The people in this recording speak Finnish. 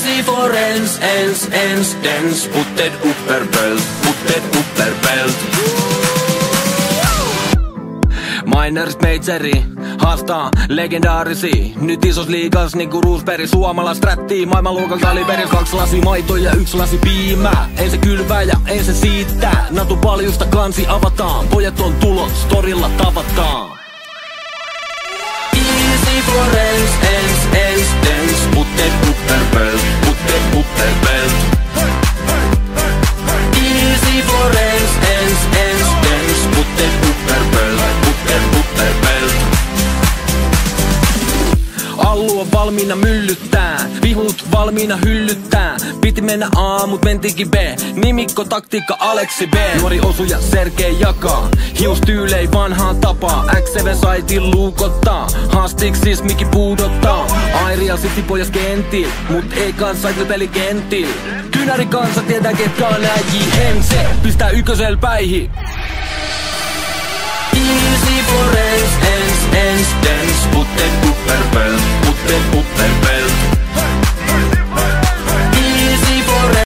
Easy for ens, dance. Putted upper belt. Minerist Majori haastaa legendaarisi. Nyt isos liigas niinku Roosberg. Suomalais rättii maailmanluokan kaliberi. 2 lasi maito ja 1 lasi piimää. Ei se kylvää ja ei se siittää. Natu paljusta kansi avataan. Pojat on tulot, storilla tavataan. Easy for ens, dance. Putted upper belt. Easy for ens, dance. Putted upper belt. Allu on valmiina myllyttää, vihut valmiina hyllyttää. Piti mennä A, mut mentikin B. Nimikko, taktiikka, Aleksi B. Nuori osuja Sergei jakaa, hiustyylei vanhaan tapaa. X7 saitin luukottaa, haastiksis miki puudottaa. Airia City pojas kentil, mut ei kans sait pelikentil. Kynäri kansa tietää ketkä on äijii. MC pistää ykkösel päihin.